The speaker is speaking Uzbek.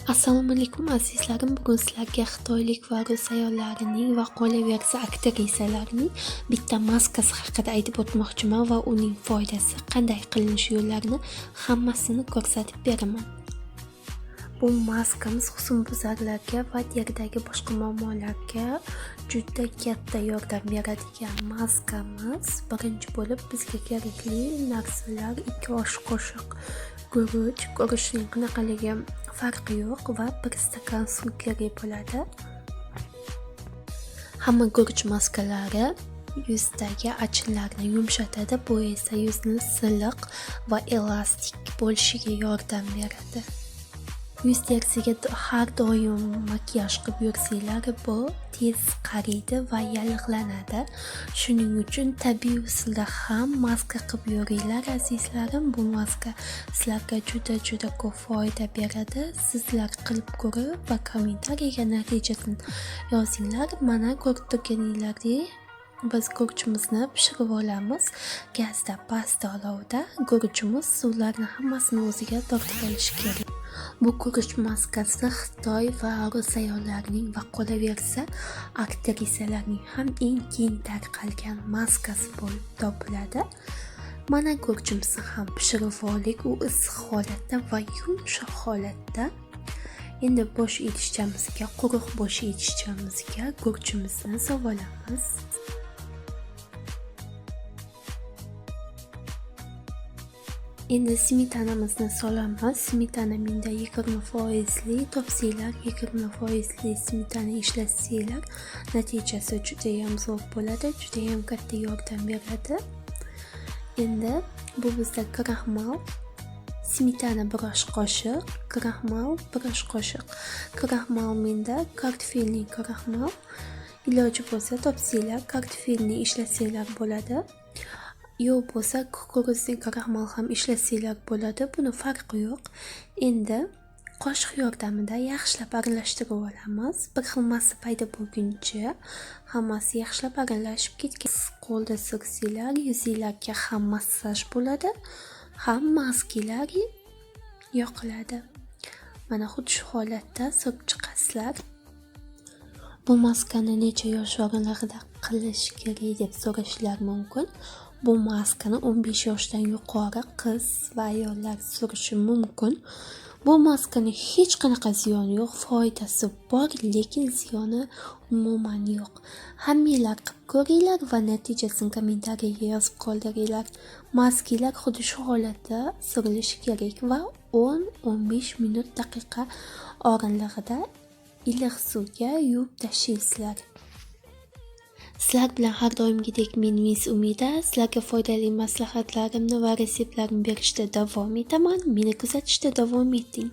Assalomu alaykum azizlarim. Bugun sizlarga xitoylik va rus ayollarining va qolaversa aktrisalarning bitta maskasi haqida aytib o'tmoqchiman va uning foydasi, qanday qilinish yo'llarini hammasini ko'rsatib beraman. Bu maskamiz husnbuzarlarga va teridagi boshqa muammolarga juda katta yordam beradigan maskamiz. Birinchi bo'lib bizga kerakli narsalar 2 osh qoshiq guruch, guruchning qanaqaligi farqi yo'q va 1 stakan suv kerak bo'ladi. Hamma guruch maskalari yuzdagi achinlarni yumshatadi, bu esa yuzni silliq va elastik bo'lishiga yordam beradi. Yuz terisiga har doim makiyaj qilib yursanglar, bu tez qariydi va yallig'lanadi. Shuning uchun tabiiy usulda ham maska qilib yuringlar azizlarim. Bu maska sizlarga juda ko'p foyda beradi. Sizlar qilib ko'rib va kommentariyaga natijasini yozinglar. Mana ko'rib turganinglardek biz guruchimizni pishirib olamiz. Gazda past olovda guruchimiz suvlarni hammasini o'ziga tortib olishi kerak. Bu guruch maskasi Xitoy va rus ayollarining va qolaversa aktrisalarning ham eng keng tarqalgan maskasi bo'lib topiladi. Mana guruchimizni ham pishirib oldik. U issiq holatda va yumshoq holatda. Endi bo'sh idishchamizga, quruq bo'sh idishchamizga guruchimizni solamiz. Endi smetanamizni solamiz. Smetana menda 20% topsanglar, 20% smetana ishlatsanglar, natijasi juda ham zo'r bo'ladi, juda ham katta yordam beradi. Endi bu bizda kraxmal, smetana 1 osh qoshiq, kraxmal 1 osh qoshiq. Kraxmal menda kartofelli kraxmal. Iloji bo'lsa topsanglar, kartofelni ishlatsanglar bo'ladi. Yo'q bo'lsa kukuruzli kraxmal ham ishlatsanglar bo'ladi. Buni farqi yo'q. Endi qoshiq yordamida yaxshilab aralashtirib olamiz. Bir xil massa paydo bo'lguncha hammasi yaxshilab aralashib ketgan. Qo'lda surtsanglar, yuzingizga ham massaj bo'ladi, ham maskalar yoqiladi. Mana xuddi shu holatda surtib chiqasizlar. Bu maskani necha yosh oralig'ida qilish kerak deb so'rashlar mumkin. Bu maskani 15 yoshdan yuqori qiz va ayollar surishi mumkin. Bu maskani hech qanaqa ziyoni yo'q, foydasi bor, lekin ziyoni umuman yo'q. Hammanglar qilib ko'ringlar va natijasini kommentariyaga yozib qoldiringlar. Maskalar xuddi shu holatda surilishi kerak va 10-15 minut daqiqa oralig'ida iliq suvga yuvib tashlaysizlar. Sizlar bilan har doimgidek men Miss Umida. Sizlarga foydali maslahatlarimni va reseptlarimni berishda davom etaman. Meni kuzatishda davom eting.